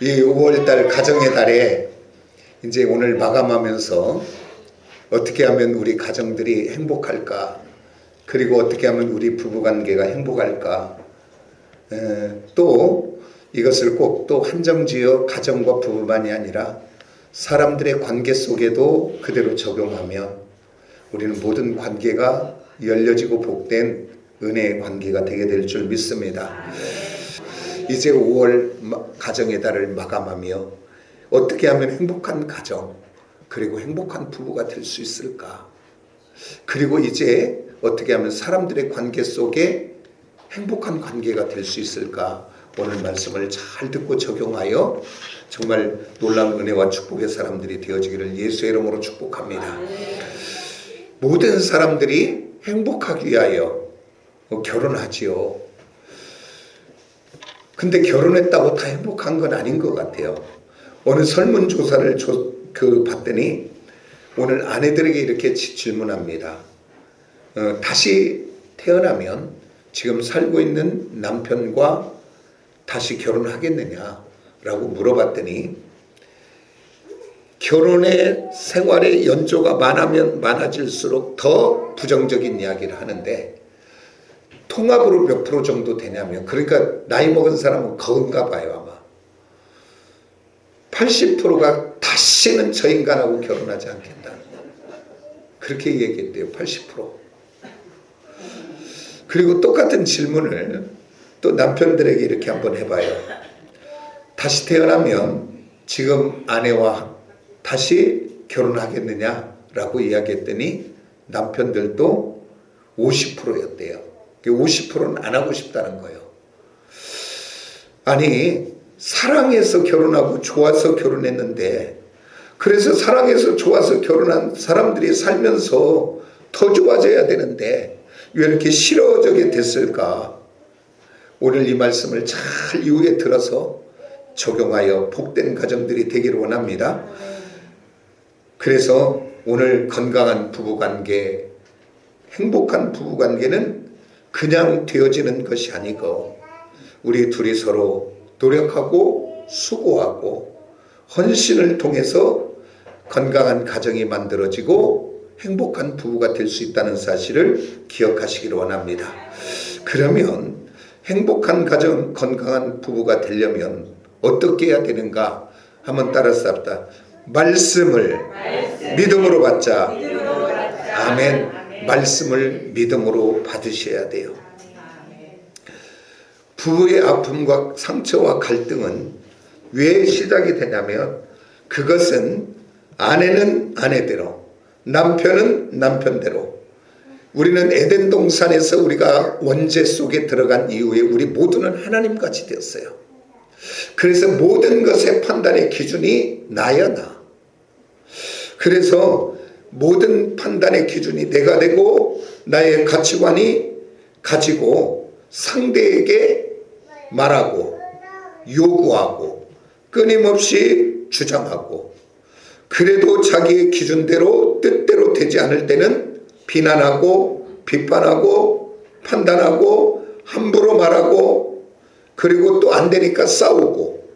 이 5월달 가정의 달에 이제 오늘 마감하면서 어떻게 하면 우리 가정들이 행복할까, 그리고 어떻게 하면 우리 부부관계가 행복할까, 또 이것을 꼭 또 한정지어 가정과 부부만이 아니라 사람들의 관계 속에도 그대로 적용하면 우리는 모든 관계가 열려지고 복된 은혜의 관계가 되게 될 줄 믿습니다. 이제 5월 가정의 달을 마감하며 어떻게 하면 행복한 가정, 그리고 행복한 부부가 될 수 있을까? 그리고 이제 어떻게 하면 사람들의 관계 속에 행복한 관계가 될 수 있을까? 오늘 말씀을 잘 듣고 적용하여 정말 놀라운 은혜와 축복의 사람들이 되어지기를 예수의 이름으로 축복합니다. 모든 사람들이 행복하기 위하여 결혼하지요. 근데 결혼했다고 다 행복한 건 아닌 것 같아요. 어느 설문조사를 봤더니 오늘 아내들에게 이렇게 질문합니다. 다시 태어나면 지금 살고 있는 남편과 다시 결혼하겠느냐라고 물어봤더니 결혼의 생활의 연조가 많으면 많아질수록 더 부정적인 이야기를 하는데 통합으로 몇 프로 정도 되냐면, 그러니까 나이 먹은 사람은 그건가 봐요. 아마 80%가 다시는 저 인간하고 결혼하지 않겠다, 그렇게 얘기했대요. 80%. 그리고 똑같은 질문을 또 남편들에게 이렇게 한번 해봐요. 다시 태어나면 지금 아내와 다시 결혼하겠느냐라고 이야기했더니 남편들도 50%였대요. 50%는 안 하고 싶다는 거예요. 아니, 사랑해서 결혼하고 좋아서 결혼했는데, 그래서 사랑해서 좋아서 결혼한 사람들이 살면서 더 좋아져야 되는데 왜 이렇게 싫어지게 됐을까? 오늘 이 말씀을 잘 이후에 들어서 적용하여 복된 가정들이 되기를 원합니다. 그래서 오늘 건강한 부부관계, 행복한 부부관계는 그냥 되어지는 것이 아니고 우리 둘이 서로 노력하고 수고하고 헌신을 통해서 건강한 가정이 만들어지고 행복한 부부가 될 수 있다는 사실을 기억하시기를 원합니다. 그러면 행복한 가정, 건강한 부부가 되려면 어떻게 해야 되는가? 한번 따라서 합시다. 말씀을 믿음으로 받자. 아멘. 말씀을 믿음으로 받으셔야 돼요. 부부의 아픔과 상처와 갈등은 왜 시작이 되냐면, 그것은 아내는 아내대로, 남편은 남편대로, 우리는 에덴 동산에서 우리가 원죄 속에 들어간 이후에 우리 모두는 하나님같이 되었어요. 그래서 모든 것의 판단의 기준이 나야 나. 그래서 모든 판단의 기준이 내가 되고 나의 가치관이 가지고 상대에게 말하고 요구하고 끊임없이 주장하고, 그래도 자기의 기준대로 뜻대로 되지 않을 때는 비난하고 비판하고 판단하고 함부로 말하고, 그리고 또 안 되니까 싸우고,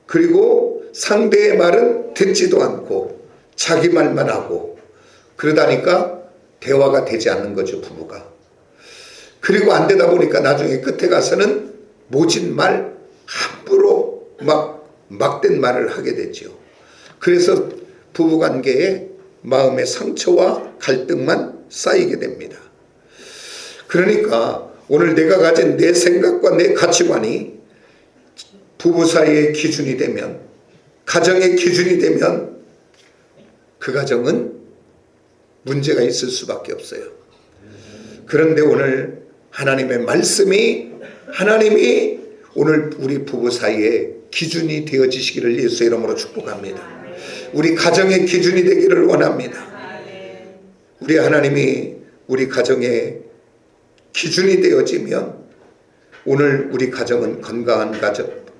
그리고 상대의 말은 듣지도 않고 자기 말만 하고, 그러다니까 대화가 되지 않는 거죠, 부부가. 그리고 안 되다 보니까 나중에 끝에 가서는 모진 말, 함부로 막된 말을 하게 되죠. 그래서 부부관계에 마음의 상처와 갈등만 쌓이게 됩니다. 그러니까 오늘 내가 가진 내 생각과 내 가치관이 부부 사이의 기준이 되면, 가정의 기준이 되면 그 가정은 문제가 있을 수밖에 없어요. 그런데 오늘 하나님의 말씀이, 하나님이 오늘 우리 부부 사이에 기준이 되어지시기를 예수의 이름으로 축복합니다. 우리 가정의 기준이 되기를 원합니다. 우리 하나님이 우리 가정의 기준이 되어지면 오늘 우리 가정은 건강한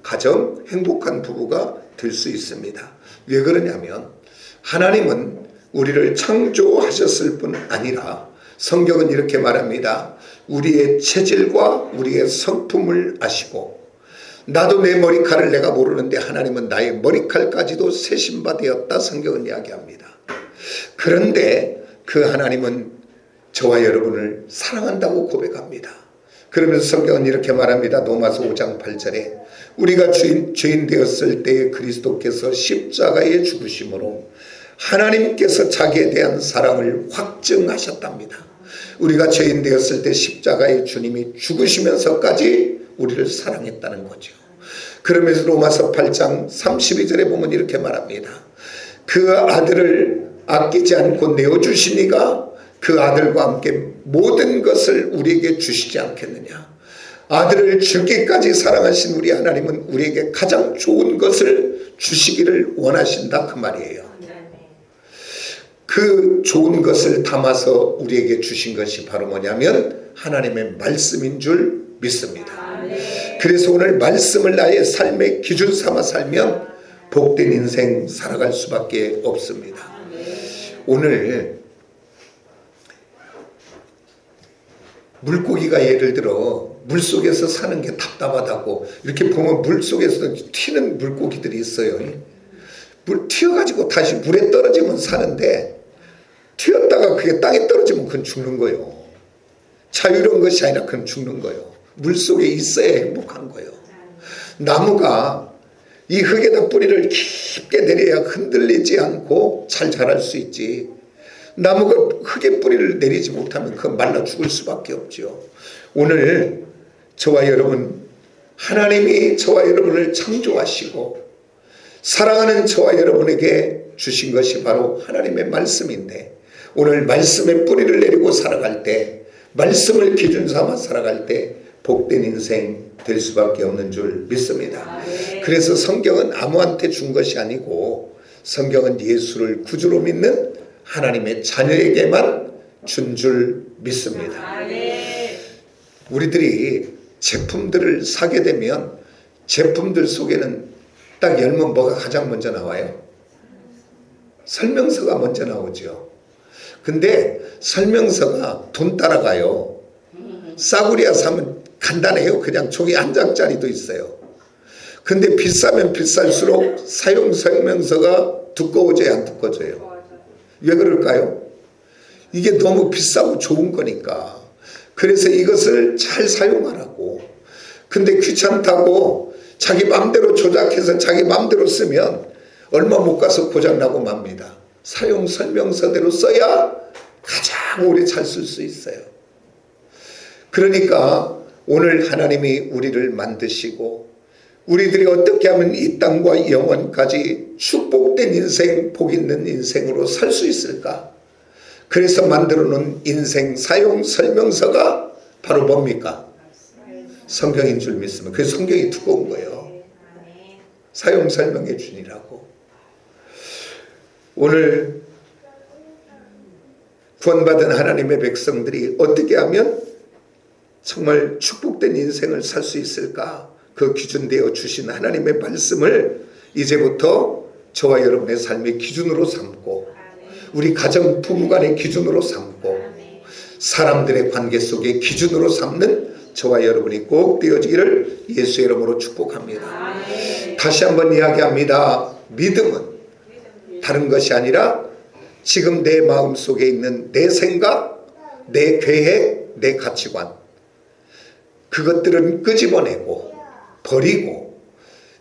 가정, 행복한 부부가 될 수 있습니다. 왜 그러냐면 하나님은 우리를 창조하셨을 뿐 아니라 성경은 이렇게 말합니다. 우리의 체질과 우리의 성품을 아시고 나도 내 머리칼을 내가 모르는데 하나님은 나의 머리칼까지도 세신 바 되었다 성경은 이야기합니다. 그런데 그 하나님은 저와 여러분을 사랑한다고 고백합니다. 그러면서 성경은 이렇게 말합니다. 로마서 5장 8절에 우리가 죄인 되었을 때에 그리스도께서 십자가에 죽으심으로 하나님께서 자기에 대한 사랑을 확증하셨답니다. 우리가 죄인 되었을 때 십자가에 주님이 죽으시면서까지 우리를 사랑했다는 거죠. 그러면서 로마서 8장 32절에 보면 이렇게 말합니다. 그 아들을 아끼지 않고 내어주시니가 그 아들과 함께 모든 것을 우리에게 주시지 않겠느냐. 아들을 주기까지 사랑하신 우리 하나님은 우리에게 가장 좋은 것을 주시기를 원하신다 그 말이에요. 그 좋은 것을 담아서 우리에게 주신 것이 바로 뭐냐면 하나님의 말씀인 줄 믿습니다. 그래서 오늘 말씀을 나의 삶의 기준 삼아 살면 복된 인생 살아갈 수밖에 없습니다. 오늘 물고기가 예를 들어 물속에서 사는 게 답답하다고 이렇게 보면 물속에서 튀는 물고기들이 있어요. 물 튀어가지고 다시 물에 떨어지면 사는데 튀었다가 그게 땅에 떨어지면 그건 죽는 거예요. 자유로운 것이 아니라 그건 죽는 거예요. 물속에 있어야 행복한 거예요. 나무가 이 흙에다 뿌리를 깊게 내려야 흔들리지 않고 잘 자랄 수 있지. 나무가 흙에 뿌리를 내리지 못하면 그건 말라 죽을 수밖에 없죠. 오늘 저와 여러분, 하나님이 저와 여러분을 창조하시고 사랑하는 저와 여러분에게 주신 것이 바로 하나님의 말씀인데 오늘 말씀의 뿌리를 내리고 살아갈 때, 말씀을 기준 삼아 살아갈 때 복된 인생 될 수밖에 없는 줄 믿습니다. 그래서 성경은 아무한테 준 것이 아니고 성경은 예수를 구주로 믿는 하나님의 자녀에게만 준 줄 믿습니다. 우리들이 제품들을 사게 되면 제품들 속에는 딱 열면 뭐가 가장 먼저 나와요? 설명서가 먼저 나오죠. 근데 설명서가 돈 따라가요. 싸구려 사면 간단해요. 그냥 종이 한 장짜리도 있어요. 근데 비싸면 비쌀수록 사용 설명서가 두꺼워져야 안 두꺼워져요. 왜 그럴까요? 이게 너무 비싸고 좋은 거니까. 그래서 이것을 잘 사용하라고. 근데 귀찮다고 자기 마음대로 조작해서 자기 마음대로 쓰면 얼마 못 가서 고장나고 맙니다. 사용 설명서대로 써야 가장 오래 잘 쓸 수 있어요. 그러니까 오늘 하나님이 우리를 만드시고 우리들이 어떻게 하면 이 땅과 영원까지 축복된 인생, 복 있는 인생으로 살 수 있을까? 그래서 만들어 놓은 인생 사용 설명서가 바로 뭡니까? 성경인 줄 믿으면 그 성경이 두꺼운 거예요. 사용 설명해 주니라고. 오늘 구원받은 하나님의 백성들이 어떻게 하면 정말 축복된 인생을 살 수 있을까? 그 기준되어 주신 하나님의 말씀을 이제부터 저와 여러분의 삶의 기준으로 삼고 우리 가정 부부간의 기준으로 삼고 사람들의 관계 속의 기준으로 삼는 저와 여러분이 꼭 되어지기를 예수의 이름으로 축복합니다. 다시 한번 이야기합니다. 믿음은 다른 것이 아니라 지금 내 마음속에 있는 내 생각, 내 계획, 내 가치관 그것들은 끄집어내고 버리고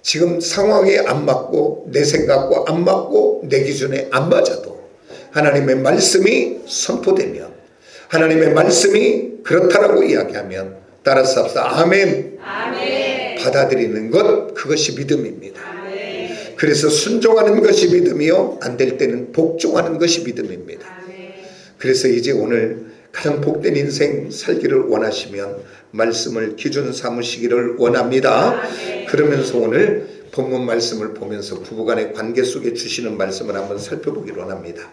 지금 상황에 안 맞고 내 생각과 안 맞고 내 기준에 안 맞아도 하나님의 말씀이 선포되면 하나님의 말씀이 그렇다라고 이야기하면 따라서 합시다. 아멘. 아멘. 받아들이는 것 그것이 믿음입니다. 아멘. 그래서 순종하는 것이 믿음이요 안 될 때는 복종하는 것이 믿음입니다. 아멘. 그래서 이제 오늘 가장 복된 인생 살기를 원하시면 말씀을 기준 삼으시기를 원합니다. 아멘. 그러면서 오늘 본문 말씀을 보면서 부부간의 관계 속에 주시는 말씀을 한번 살펴보기를 원합니다.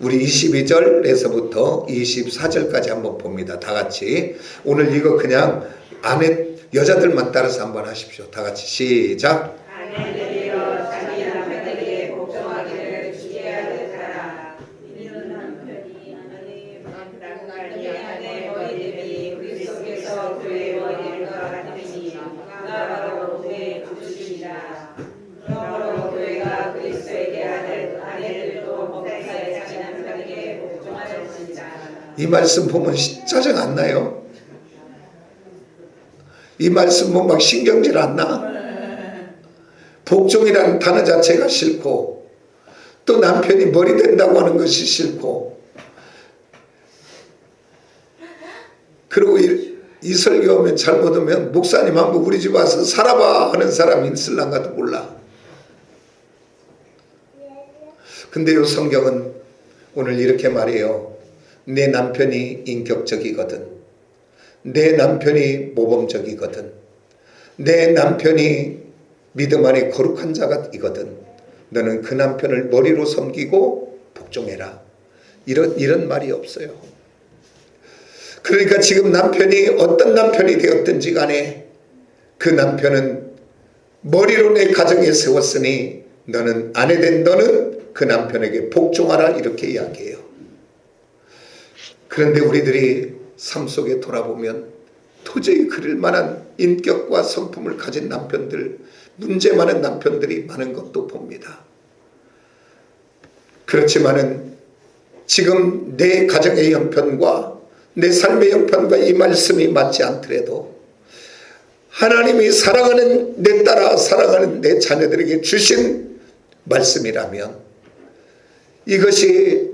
우리 22절에서부터 24절까지 한번 봅니다. 다 같이. 오늘 이거 그냥 아내 여자들만 따라서 한번 하십시오. 다 같이 시작. 아내들이여 자기 남편에게 복종하기를 주의해야 하라. 이는 남편이 하나님 안에 머리들이 그리스도께서 교회의 머리인 것 같으니 나로 교회의 이 말씀 보면 짜증 안 나요? 이 말씀 보면 막 신경질 안 나? 복종이라는 단어 자체가 싫고, 또 남편이 머리 된다고 하는 것이 싫고, 그리고 이 설교하면 잘못하면 목사님 한번 우리 집 와서 살아봐 하는 사람이 있을랑가도 몰라. 근데 이 성경은 오늘 이렇게 말해요. 내 남편이 인격적이거든, 내 남편이 모범적이거든, 내 남편이 믿음 안에 거룩한 자가이거든, 너는 그 남편을 머리로 섬기고 복종해라. 이런 말이 없어요. 그러니까 지금 남편이 어떤 남편이 되었든지 간에 그 남편은 머리로 내 가정에 세웠으니 너는 아내된 너는 그 남편에게 복종하라, 이렇게 이야기해요. 그런데 우리들이 삶 속에 돌아보면 도저히 그럴 만한 인격과 성품을 가진 남편들, 문제 많은 남편들이 많은 것도 봅니다. 그렇지만은 지금 내 가정의 형편과 내 삶의 형편과 이 말씀이 맞지 않더라도 하나님이 사랑하는 내 딸아, 사랑하는 내 자녀들에게 주신 말씀이라면 이것이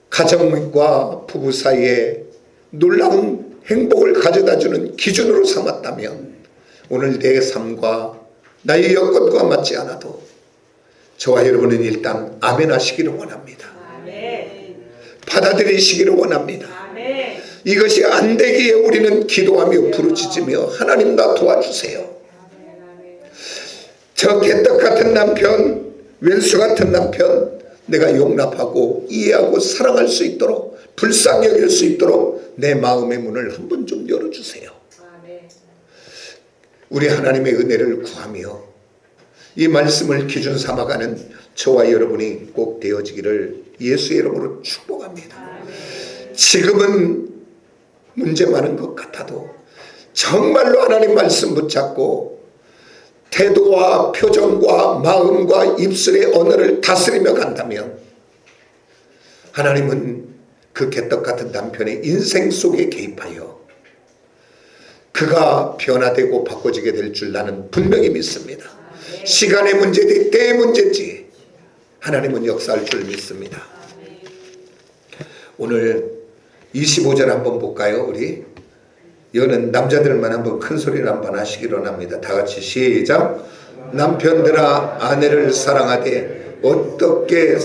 가정과 부부 사이에 놀라운 행복을 가져다주는 기준으로 삼았다면 오늘 내 삶과 나의 여건과 맞지 않아도 저와 여러분은 일단 아멘 하시기를 원합니다. 아멘. 받아들이시기를 원합니다. 아멘. 이것이 안 되기에 우리는 기도하며 부르짖으며 하나님 나 도와주세요. 저 개떡 같은 남편, 왼수 같은 남편 내가 용납하고 이해하고 사랑할 수 있도록, 불쌍히 여길 수 있도록 내 마음의 문을 한번 좀 열어주세요. 우리 하나님의 은혜를 구하며 이 말씀을 기준 삼아가는 저와 여러분이 꼭 되어지기를 예수의 이름으로 축복합니다. 지금은 문제 많은 것 같아도 정말로 하나님 말씀 붙잡고 태도와 표정과 마음과 입술의 언어를 다스리며 간다면 하나님은 그 개떡 같은 남편의 인생 속에 개입하여 그가 변화되고 바꿔지게 될 줄 나는 분명히 믿습니다. 시간의 문제지 때의 문제지 하나님은 역사할 줄 믿습니다. 오늘 25절 한번 볼까요? 우리 이거는 남자들만 한번 큰 소리를 한번 하시기로 합니다. 다 같이 시작. 남편들아 아내를 사랑하되 어떻게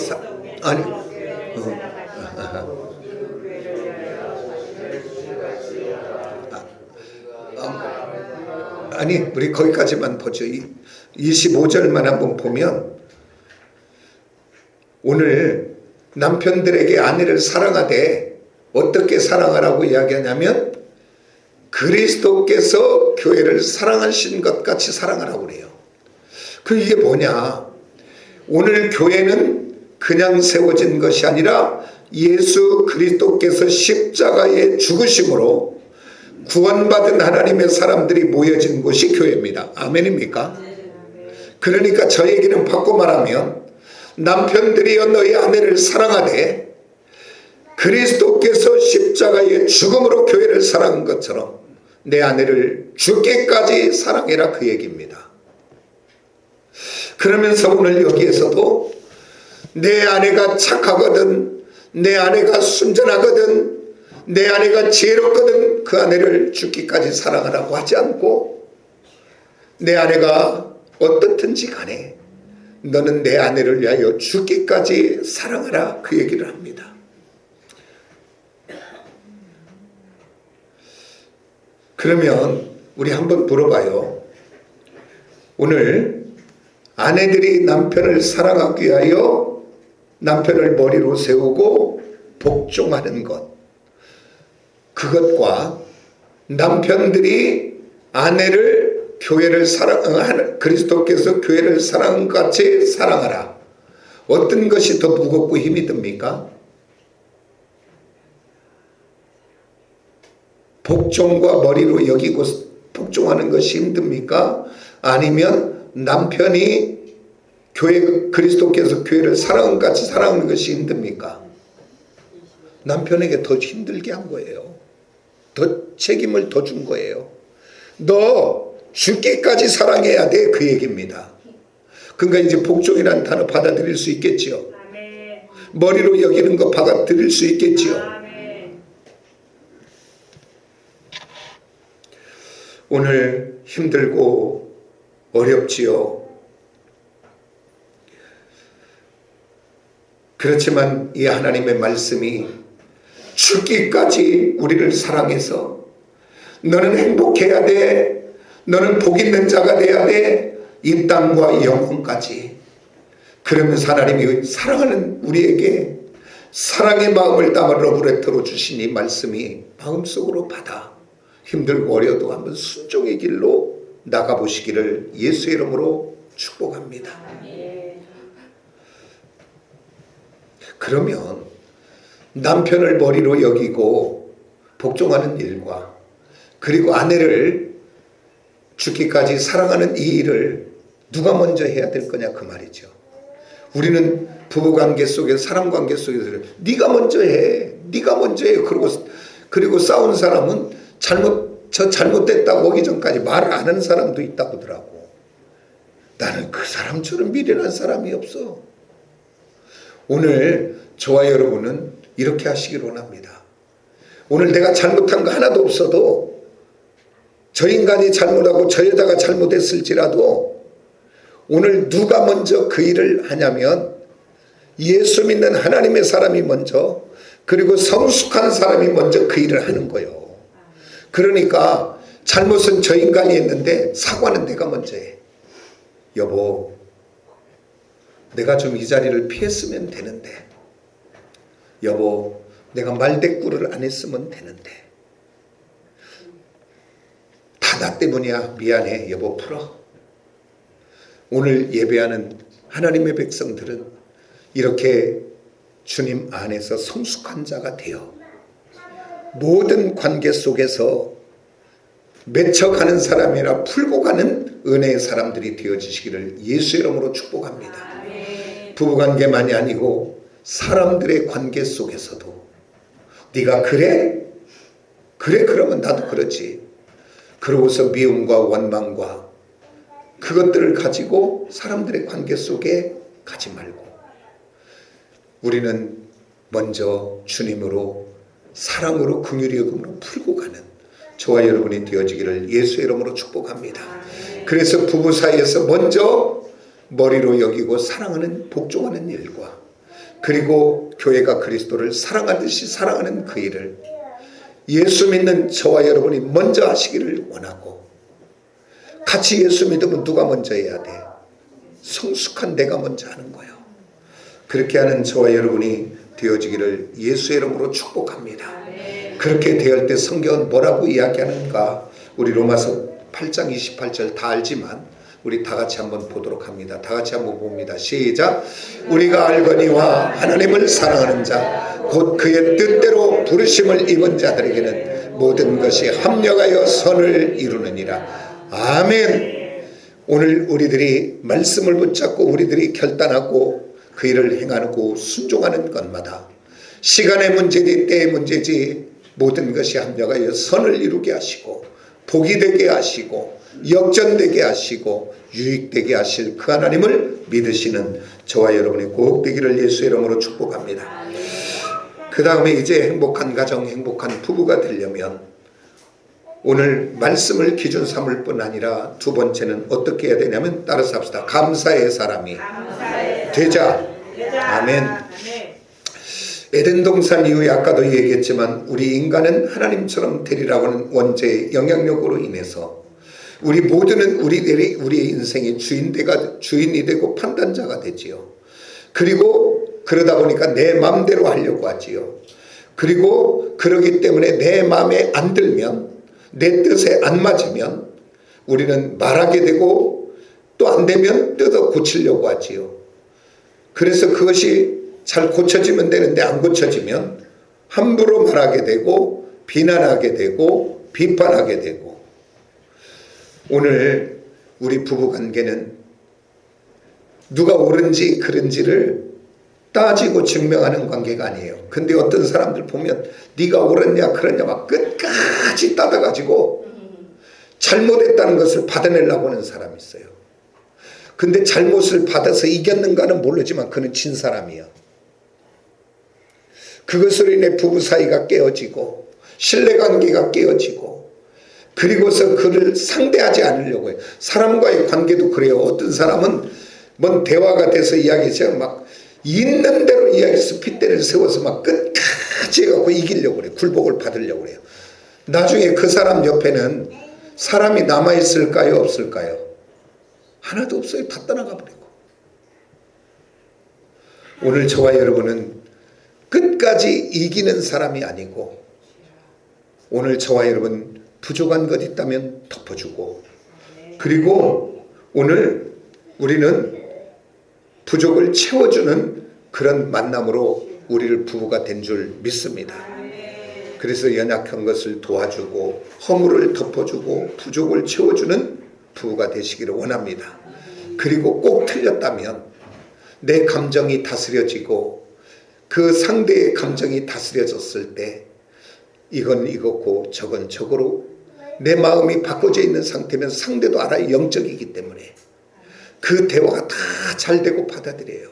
아니 우리 거기까지만 보죠. 25절만 한번 보면 오늘 남편들에게 아내를 사랑하되 어떻게 사랑하라고 이야기하냐면 그리스도께서 교회를 사랑하신 것 같이 사랑하라고 그래요. 이게 뭐냐? 오늘 교회는 그냥 세워진 것이 아니라 예수 그리스도께서 십자가에 죽으심으로 구원받은 하나님의 사람들이 모여진 곳이 교회입니다. 아멘입니까? 그러니까 저 얘기는 바꿔 말하면 남편들이여 너희 아내를 사랑하되 그리스도께서 십자가의 죽음으로 교회를 사랑한 것처럼 내 아내를 죽기까지 사랑해라, 그 얘기입니다. 그러면서 오늘 여기에서도 내 아내가 착하거든, 내 아내가 순전하거든, 내 아내가 지혜롭거든 그 아내를 죽기까지 사랑하라고 하지 않고 내 아내가 어떻든지 간에 너는 내 아내를 위하여 죽기까지 사랑하라, 그 얘기를 합니다. 그러면 우리 한번 물어봐요. 오늘 아내들이 남편을 사랑하기 위하여 남편을 머리로 세우고 복종하는 것, 그것과 남편들이 아내를 교회를 사랑하는 그리스도께서 교회를 사랑한 것 같이 사랑하라, 어떤 것이 더 무겁고 힘이 듭니까? 복종과 머리로 여기고 복종하는 것이 힘듭니까? 아니면 남편이 그리스도께서 교회를 사랑한 것 같이 사랑하는 것이 힘듭니까? 남편에게 더 힘들게 한 거예요. 더 책임을 더 준 거예요. 너 죽기까지 사랑해야 돼, 그 얘기입니다. 그러니까 이제 복종이라는 단어 받아들일 수 있겠지요. 아멘. 머리로 여기는 거 받아들일 수 있겠지요. 아멘. 오늘 힘들고 어렵지요. 그렇지만 이 하나님의 말씀이 죽기까지 우리를 사랑해서 너는 행복해야 돼, 너는 복 있는 자가 돼야 돼, 이 땅과 영혼까지. 그러면서 하나님이 사랑하는 우리에게 사랑의 마음을 담아 러브레터로 주신 이 말씀이 마음속으로 받아 힘들고 어려도 한번 순종의 길로 나가보시기를 예수의 이름으로 축복합니다. 그러면 남편을 머리로 여기고 복종하는 일과 그리고 아내를 죽기까지 사랑하는 이 일을 누가 먼저 해야 될 거냐, 그 말이죠. 우리는 부부관계 속에, 사랑관계 속에서 네가 먼저 해, 네가 먼저 해. 그리고 싸운 사람은 저 잘못됐다고 오기 전까지 말을 안 하는 사람도 있다고 하더라고. 나는 그 사람처럼 미련한 사람이 없어. 오늘 저와 여러분은 이렇게 하시길 원합니다. 오늘 내가 잘못한 거 하나도 없어도, 저 인간이 잘못하고 저 여자가 잘못했을지라도 오늘 누가 먼저 그 일을 하냐면 예수 믿는 하나님의 사람이 먼저, 그리고 성숙한 사람이 먼저 그 일을 하는 거예요. 그러니까 잘못은 저 인간이 했는데 사과는 내가 먼저 해. 여보, 내가 좀 이 자리를 피했으면 되는데, 여보, 내가 말대꾸를 안 했으면 되는데, 다 나 때문이야, 미안해, 여보 풀어. 오늘 예배하는 하나님의 백성들은 이렇게 주님 안에서 성숙한 자가 되어 모든 관계 속에서 맺혀가는 사람이라 풀고 가는 은혜의 사람들이 되어지시기를 예수의 이름으로 축복합니다. 부부관계만이 아니고 사람들의 관계 속에서도 네가 그래? 그래, 그러면 나도 그렇지. 그러고서 미움과 원망과 그것들을 가지고 사람들의 관계 속에 가지 말고 우리는 먼저 주님으로, 사랑으로, 긍휼히 여김으로 풀고 가는 저와 여러분이 되어지기를 예수의 이름으로 축복합니다. 그래서 부부 사이에서 먼저 머리로 여기고 사랑하는, 복종하는 일과, 그리고 교회가 그리스도를 사랑하듯이 사랑하는 그 일을 예수 믿는 저와 여러분이 먼저 하시기를 원하고, 같이 예수 믿으면 누가 먼저 해야 돼? 성숙한 내가 먼저 하는 거예요. 그렇게 하는 저와 여러분이 되어지기를 예수의 이름으로 축복합니다. 그렇게 되을 때 성경은 뭐라고 이야기하는가? 우리 로마서 8장 28절 다 알지만 우리 다 같이 한번 보도록 합니다. 다 같이 한번 봅니다. 시작. 우리가 알거니와 하나님을 사랑하는 자 곧 그의 뜻대로 부르심을 입은 자들에게는 모든 것이 합력하여 선을 이루느니라. 아멘. 오늘 우리들이 말씀을 붙잡고 우리들이 결단하고 그 일을 행하고 순종하는 것마다 시간의 문제지 때의 문제지 모든 것이 합력하여 선을 이루게 하시고 복이 되게 하시고 역전되게 하시고 유익되게 하실 그 하나님을 믿으시는 저와 여러분이 꼭 되기를 예수의 이름으로 축복합니다. 그 다음에 이제 행복한 가정, 행복한 부부가 되려면 오늘 말씀을 기준 삼을 뿐 아니라 두 번째는 어떻게 해야 되냐면 따라서 합시다. 감사의 사람이 되자. 아멘. 에덴 동산 이후에 아까도 얘기했지만 우리 인간은 하나님처럼 되리라고 하는 원죄의 영향력으로 인해서 우리 모두는 우리의 인생의 주인이 되고 판단자가 되지요. 그리고 그러다 보니까 내 마음대로 하려고 하지요. 그리고 그러기 때문에 내 마음에 안 들면, 내 뜻에 안 맞으면 우리는 말하게 되고 또 안 되면 뜯어 고치려고 하지요. 그래서 그것이 잘 고쳐지면 되는데 안 고쳐지면 함부로 말하게 되고 비난하게 되고 비판하게 되고, 오늘 우리 부부관계는 누가 옳은지 그른지를 따지고 증명하는 관계가 아니에요. 근데 어떤 사람들 보면 네가 옳았냐 그러냐 막 끝까지 따져가지고 잘못했다는 것을 받아내려고 하는 사람이 있어요. 근데 잘못을 받아서 이겼는가는 모르지만 그는 진 사람이야. 그것으로 인해 부부 사이가 깨어지고 신뢰관계가 깨어지고 그리고서 그를 상대하지 않으려고 해요. 사람과의 관계도 그래요. 어떤 사람은 뭔 대화가 돼서 이야기해서 막 있는 대로 이야기해서 핏대를 세워서 막 끝까지 해갖고 이기려고 그래요. 굴복을 받으려고 그래요. 나중에 그 사람 옆에는 사람이 남아있을까요? 없을까요? 하나도 없어요. 다 떠나가 버리고. 오늘 저와 여러분은 끝까지 이기는 사람이 아니고 오늘 저와 여러분 부족한 것 있다면 덮어주고 그리고 오늘 우리는 부족을 채워주는 그런 만남으로 우리를 부부가 된 줄 믿습니다. 그래서 연약한 것을 도와주고 허물을 덮어주고 부족을 채워주는 부부가 되시기를 원합니다. 그리고 꼭 틀렸다면 내 감정이 다스려지고 그 상대의 감정이 다스려졌을 때 이건 이거고 저건 저거로 내 마음이 바꿔져 있는 상태면 상대도 알아요. 영적이기 때문에 그 대화가 다 잘 되고 받아들여요.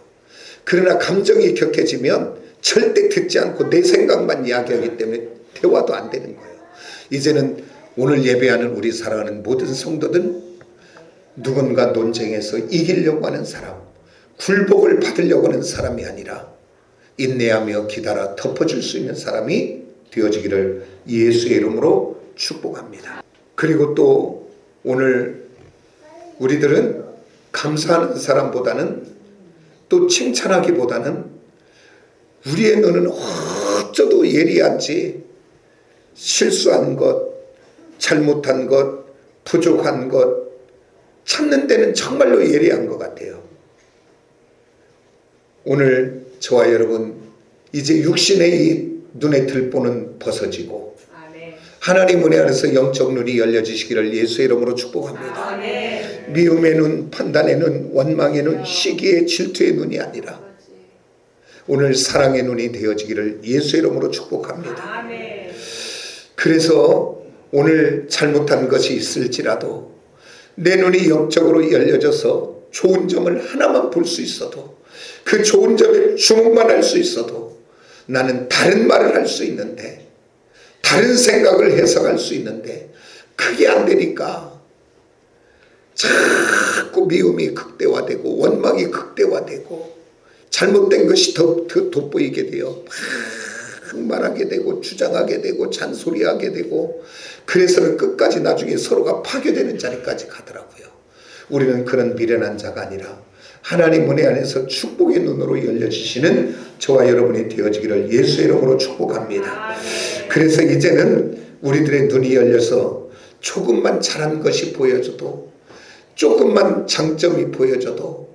그러나 감정이 격해지면 절대 듣지 않고 내 생각만 이야기하기 때문에 대화도 안 되는 거예요. 이제는 오늘 예배하는 우리 사랑하는 모든 성도들 누군가 논쟁에서 이기려고 하는 사람, 굴복을 받으려고 하는 사람이 아니라 인내하며 기다려 덮어줄 수 있는 사람이 되어지기를 예수의 이름으로 축복합니다. 그리고 또 오늘 우리들은 감사하는 사람보다는 또 칭찬하기보다는 우리의 눈은 어쩌도 예리한지 실수한 것, 잘못한 것, 부족한 것 찾는 데는 정말로 예리한 것 같아요. 오늘 저와 여러분 이제 육신의 이 눈의 들보는 벗어지고 하나님 은혜 안에서 영적 눈이 열려지시기를 예수의 이름으로 축복합니다. 미움의 눈, 판단의 눈, 원망의 눈, 시기의 질투의 눈이 아니라 오늘 사랑의 눈이 되어지기를 예수의 이름으로 축복합니다. 그래서 오늘 잘못한 것이 있을지라도 내 눈이 영적으로 열려져서 좋은 점을 하나만 볼 수 있어도 그 좋은 점에 주목만 할 수 있어도 나는 다른 말을 할 수 있는데 다른 생각을 해석할 수 있는데 그게 안 되니까 자꾸 미움이 극대화되고 원망이 극대화되고 잘못된 것이 더 돋보이게 돼요. 막 말하게 되고 주장하게 되고 잔소리하게 되고 그래서는 끝까지 나중에 서로가 파괴되는 자리까지 가더라고요. 우리는 그런 미련한 자가 아니라 하나님 은혜 안에서 축복의 눈으로 열려주시는 저와 여러분이 되어지기를 예수의 이름으로 축복합니다. 그래서 이제는 우리들의 눈이 열려서 조금만 잘한 것이 보여져도 조금만 장점이 보여져도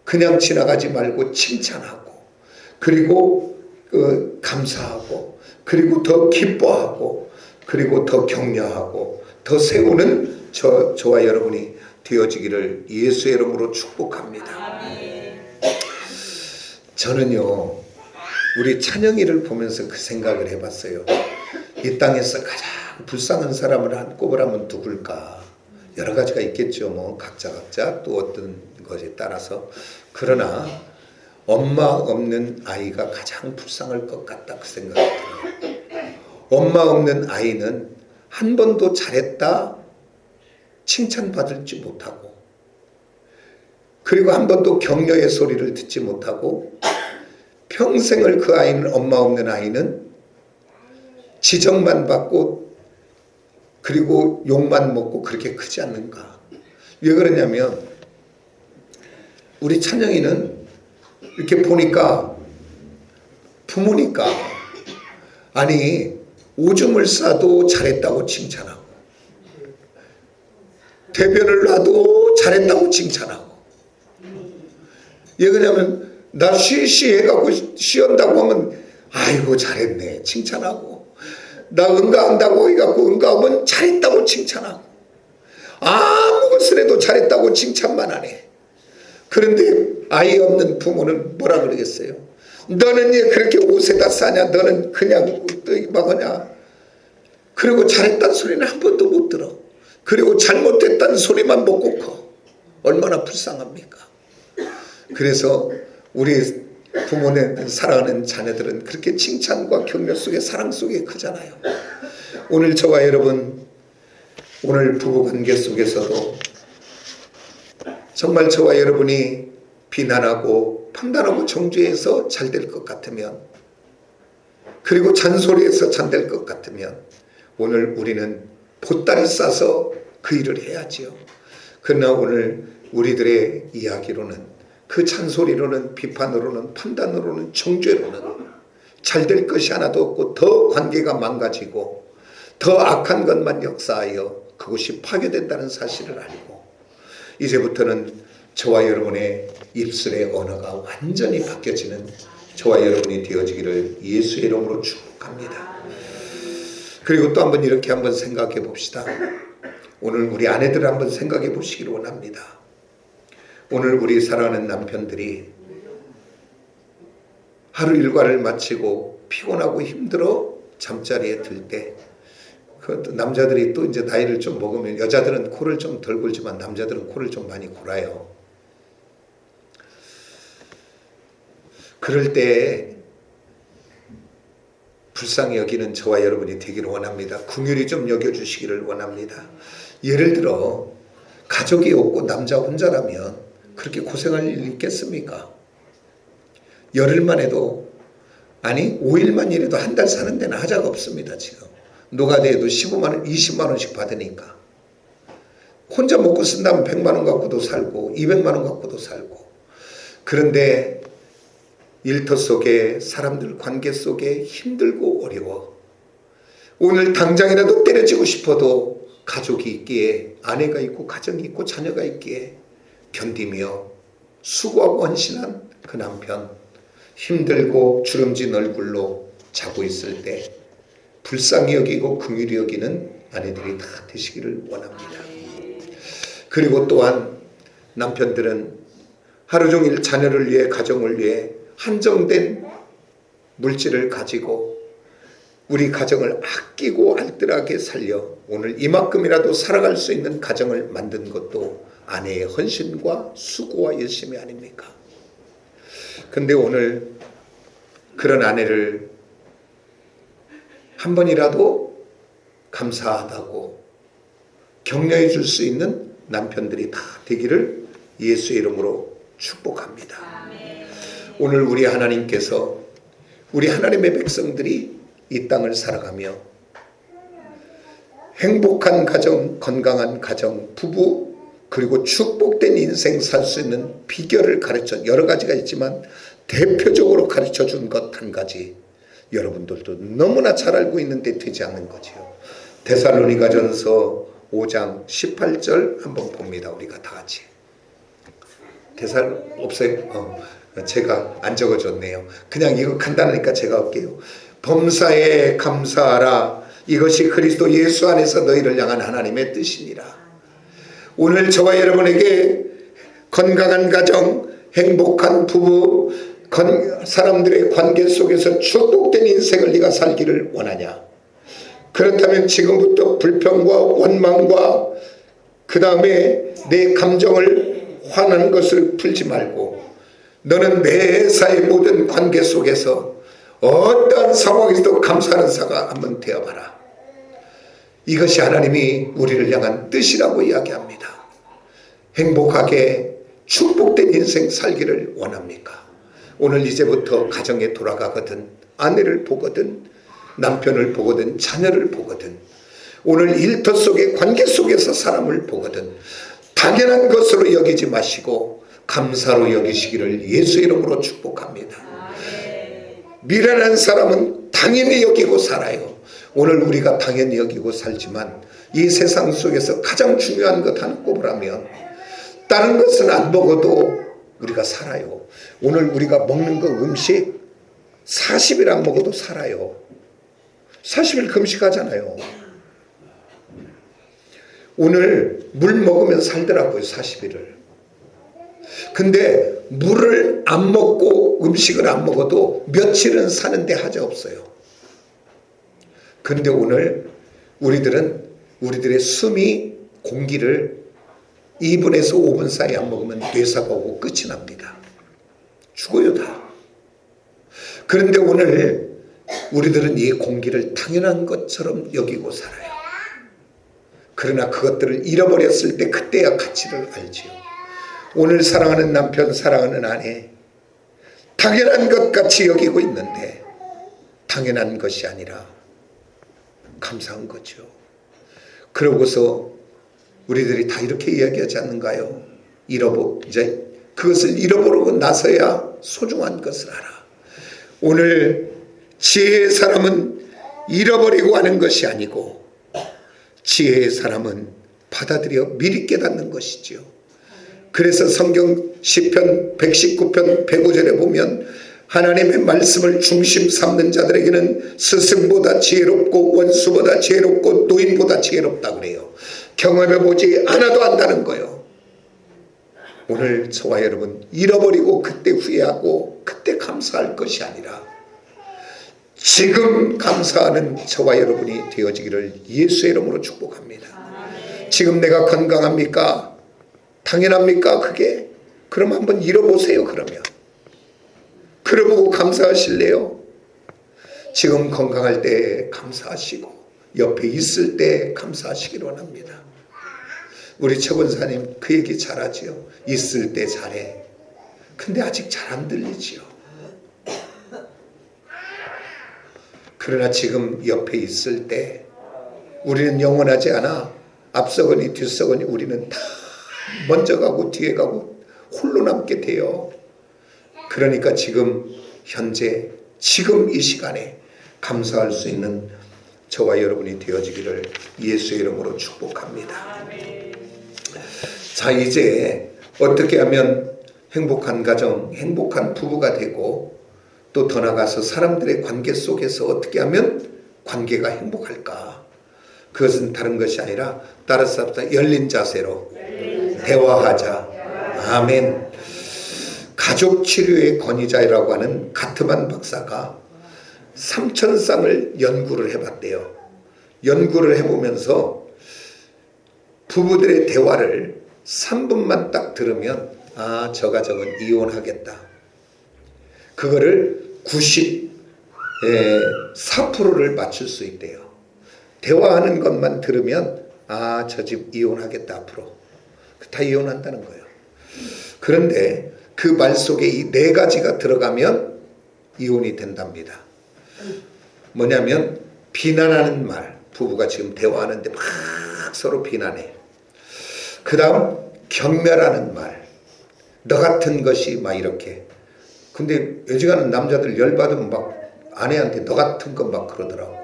그냥 지나가지 말고 칭찬하고 그리고 감사하고 그리고 더 기뻐하고 그리고 더 격려하고 더 세우는 저와 여러분이 되어지기를 예수의 이름으로 축복합니다. 저는요 우리 찬영이를 보면서 그 생각을 해봤어요. 이 땅에서 가장 불쌍한 사람을 꼽으라면 누굴까? 여러 가지가 있겠죠. 뭐 각자 또 어떤 것에 따라서. 그러나 엄마 없는 아이가 가장 불쌍할 것 같다 그 생각이 들어요. 엄마 없는 아이는 한 번도 잘했다 칭찬받을지 못하고 그리고 한 번도 격려의 소리를 듣지 못하고 평생을 그 아이는 엄마 없는 아이는 지적만 받고 그리고 욕만 먹고 그렇게 크지 않는가. 왜 그러냐면 우리 찬영이는 이렇게 보니까 부모니까 아니 오줌을 싸도 잘했다고 칭찬하고 대변을 놔도 잘했다고 칭찬하고 왜 그러냐면 나 해갖고 쉬었다고 하면 아이고 잘했네 칭찬하고 나 응가한다고 해갖고 응가하면 잘했다고 칭찬하고 아무 것을 해도 잘했다고 칭찬만 하네. 그런데 아이 없는 부모는 뭐라 그러겠어요? 너는 왜 그렇게 옷에다 싸냐? 너는 그냥 막으냐? 그리고 잘했다는 소리는 한 번도 못 들어. 그리고 잘못했다는 소리만 먹고 커. 얼마나 불쌍합니까? 그래서 우리 부모는 사랑하는 자녀들은 그렇게 칭찬과 격려 속에 사랑 속에 크잖아요. 오늘 저와 여러분, 오늘 부부관계 속에서도 정말 저와 여러분이 비난하고 판단하고 정죄해서 잘 될 것 같으면, 그리고 잔소리해서 잘 될 것 같으면 오늘 우리는 보따리 싸서 그 일을 해야지요. 그러나 오늘 우리들의 이야기로는, 그 잔소리로는, 비판으로는, 판단으로는, 정죄로는 잘 될 것이 하나도 없고 더 관계가 망가지고 더 악한 것만 역사하여 그것이 파괴된다는 사실을 알고, 이제부터는 저와 여러분의 입술의 언어가 완전히 바뀌어지는 저와 여러분이 되어지기를 예수의 이름으로 축복합니다. 그리고 또 한번 이렇게 한번 생각해 봅시다. 오늘 우리 아내들을 한번 생각해 보시기를 원합니다. 오늘 우리 사랑하는 남편들이 하루 일과를 마치고 피곤하고 힘들어 잠자리에 들 때, 그 남자들이 또 이제 나이를 좀 먹으면, 여자들은 코를 좀 덜 골지만 남자들은 코를 좀 많이 골아요. 그럴 때 불쌍히 여기는 저와 여러분이 되기를 원합니다. 긍휼히 좀 여겨주시기를 원합니다. 예를 들어 가족이 없고 남자 혼자라면 그렇게 고생할 일 있겠습니까? 열흘만 해도, 아니 5일만 일해도 한 달 사는 데는 하자가 없습니다. 지금 노가다에도 15만 원, 20만 원씩 받으니까 혼자 먹고 쓴다면 100만 원 갖고도 살고 200만 원 갖고도 살고. 그런데 일터 속에, 사람들 관계 속에 힘들고 어려워. 오늘 당장이라도 때려지고 싶어도 가족이 있기에, 아내가 있고 가정이 있고 자녀가 있기에 견디며 수고하고 헌신한 그 남편, 힘들고 주름진 얼굴로 자고 있을 때 불쌍히 여기고 긍휼히 여기는 아내들이 다 되시기를 원합니다. 그리고 또한 남편들은 하루 종일 자녀를 위해, 가정을 위해 한정된 물질을 가지고 우리 가정을 아끼고 알뜰하게 살려 오늘 이만큼이라도 살아갈 수 있는 가정을 만든 것도 아내의 헌신과 수고와 열심이 아닙니까? 근데 오늘 그런 아내를 한 번이라도 감사하다고 격려해 줄 수 있는 남편들이 다 되기를 예수의 이름으로 축복합니다. 오늘 우리 하나님께서, 우리 하나님의 백성들이 이 땅을 살아가며 행복한 가정, 건강한 가정, 부부, 그리고 축복된 인생 살 수 있는 비결을 가르쳐, 여러 가지가 있지만 대표적으로 가르쳐 준 것 한 가지, 여러분들도 너무나 잘 알고 있는데 되지 않는 거지요. 데살로니가전서 5장 18절 한번 봅니다. 우리가 다 같이. 없어요? 제가 안 적어줬네요. 그냥 이거 간단하니까 제가 할게요. 범사에 감사하라. 이것이 그리스도 예수 안에서 너희를 향한 하나님의 뜻이니라. 오늘 저와 여러분에게 건강한 가정, 행복한 부부, 사람들의 관계 속에서 축복된 인생을 네가 살기를 원하냐? 그렇다면 지금부터 불평과 원망과 그 다음에 내 감정을 화나는 것을 풀지 말고, 너는 매사의 모든 관계 속에서 어떠한 상황에서도 감사하는 사가 한번 되어봐라. 이것이 하나님이 우리를 향한 뜻이라고 이야기합니다. 행복하게 축복된 인생 살기를 원합니까? 오늘 이제부터 가정에 돌아가거든, 아내를 보거든, 남편을 보거든, 자녀를 보거든, 오늘 일터 속의 관계 속에서 사람을 보거든 당연한 것으로 여기지 마시고 감사로 여기시기를 예수 이름으로 축복합니다. 미련한 사람은 당연히 여기고 살아요. 오늘 우리가 당연히 여기고 살지만 이 세상 속에서 가장 중요한 것 하나 꼽으라면 다른 것은 안 먹어도 우리가 살아요. 오늘 우리가 먹는 거 음식 40일 안 먹어도 살아요. 40일 금식하잖아요. 오늘 물 먹으면 살더라고요. 40일을. 근데 물을 안 먹고 음식을 안 먹어도 며칠은 사는데 하자 없어요. 근데 오늘 우리들의 숨이 공기를 2분에서 5분 사이 안 먹으면 뇌사가 오고 끝이 납니다. 죽어요 다. 그런데 오늘 우리들은 이 공기를 당연한 것처럼 여기고 살아요. 그러나 그것들을 잃어버렸을 때 그때야 가치를 알지요. 오늘 사랑하는 남편, 사랑하는 아내, 당연한 것 같이 여기고 있는데 당연한 것이 아니라 감사한 거죠. 그러고서 우리들이 다 이렇게 이야기하지 않는가요? 이제 그것을 잃어버리고 나서야 소중한 것을 알아. 오늘 지혜의 사람은 잃어버리고 하는 것이 아니고 지혜의 사람은 받아들여 미리 깨닫는 것이지요. 그래서 성경 시편 119편 105절에 보면 하나님의 말씀을 중심 삼는 자들에게는 스승보다 지혜롭고 원수보다 지혜롭고 노인보다 지혜롭다 그래요. 경험해보지 않아도 안다는 거예요. 오늘 저와 여러분 잃어버리고 그때 후회하고 그때 감사할 것이 아니라 지금 감사하는 저와 여러분이 되어지기를 예수의 이름으로 축복합니다. 지금 내가 건강합니까? 당연합니까? 그게? 그럼 한번 잃어보세요. 그러면 그러고 감사하실래요? 지금 건강할 때 감사하시고 옆에 있을 때 감사하시기를 원합니다. 우리 최 권사님 그 얘기 잘하지요. 있을 때 잘해. 근데 아직 잘 안 들리지요. 그러나 지금 옆에 있을 때 우리는 영원하지 않아. 앞서거니 뒤서거니 우리는 다 먼저 가고 뒤에 가고 홀로 남게 돼요. 그러니까 지금 현재 지금 이 시간에 감사할 수 있는 저와 여러분이 되어지기를 예수의 이름으로 축복합니다. 자, 이제 어떻게 하면 행복한 가정, 행복한 부부가 되고 또 더 나아가서 사람들의 관계 속에서 어떻게 하면 관계가 행복할까? 그것은 다른 것이 아니라 따라서 열린 자세로 대화하자. 아멘. 가족 치료의 권위자라고 하는 가트만 박사가 3,000쌍을 연구를 해봤대요. 연구를 해보면서 부부들의 대화를 3분만 딱 들으면 저 가정은 이혼하겠다. 그거를 94%를 맞출 수 있대요. 대화하는 것만 들으면 저 집 이혼하겠다 앞으로. 다 이혼한다는 거예요. 그런데 그 말 속에 이 4가지가 들어가면 이혼이 된답니다. 뭐냐면 비난하는 말. 부부가 지금 대화하는데 막 서로 비난해. 그 다음 경멸하는 말. 너 같은 것이 막 이렇게. 근데 여지간한 남자들 열받으면 막 아내한테 너 같은 것 막 그러더라고.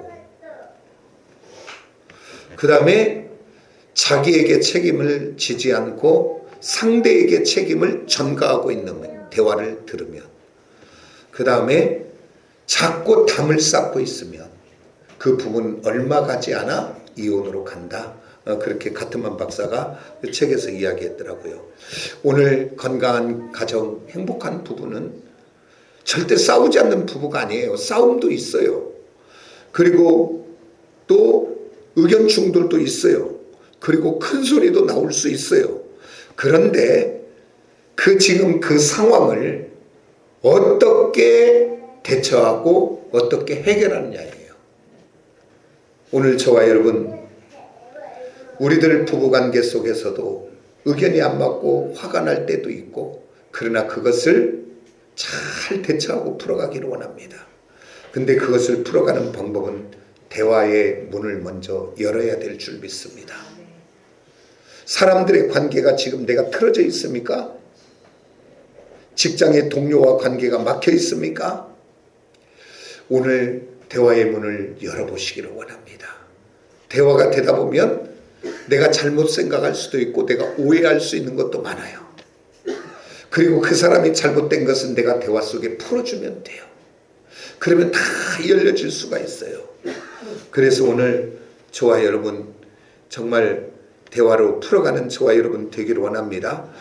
그 다음에 자기에게 책임을 지지 않고 상대에게 책임을 전가하고 있는 대화를 들으면, 그 다음에 자꾸 담을 쌓고 있으면 그 부부는 얼마 가지 않아 이혼으로 간다. 그렇게 가트만 박사가 그 책에서 이야기했더라고요. 오늘 건강한 가정, 행복한 부부는 절대 싸우지 않는 부부가 아니에요. 싸움도 있어요. 그리고 또 의견 충돌도 있어요. 그리고 큰 소리도 나올 수 있어요. 그런데 지금 그 상황을 어떻게 대처하고 어떻게 해결하느냐예요. 오늘 저와 여러분, 우리들 부부관계 속에서도 의견이 안 맞고 화가 날 때도 있고, 그러나 그것을 잘 대처하고 풀어가기를 원합니다. 근데 그것을 풀어가는 방법은 대화의 문을 먼저 열어야 될 줄 믿습니다. 사람들의 관계가 지금 내가 틀어져 있습니까? 직장의 동료와 관계가 막혀 있습니까? 오늘 대화의 문을 열어보시기를 원합니다. 대화가 되다 보면 내가 잘못 생각할 수도 있고 내가 오해할 수 있는 것도 많아요. 그리고 그 사람이 잘못된 것은 내가 대화 속에 풀어주면 돼요. 그러면 다 열려질 수가 있어요. 그래서 오늘 저와 여러분 정말 대화로 풀어가는 저와 여러분 되기를 원합니다.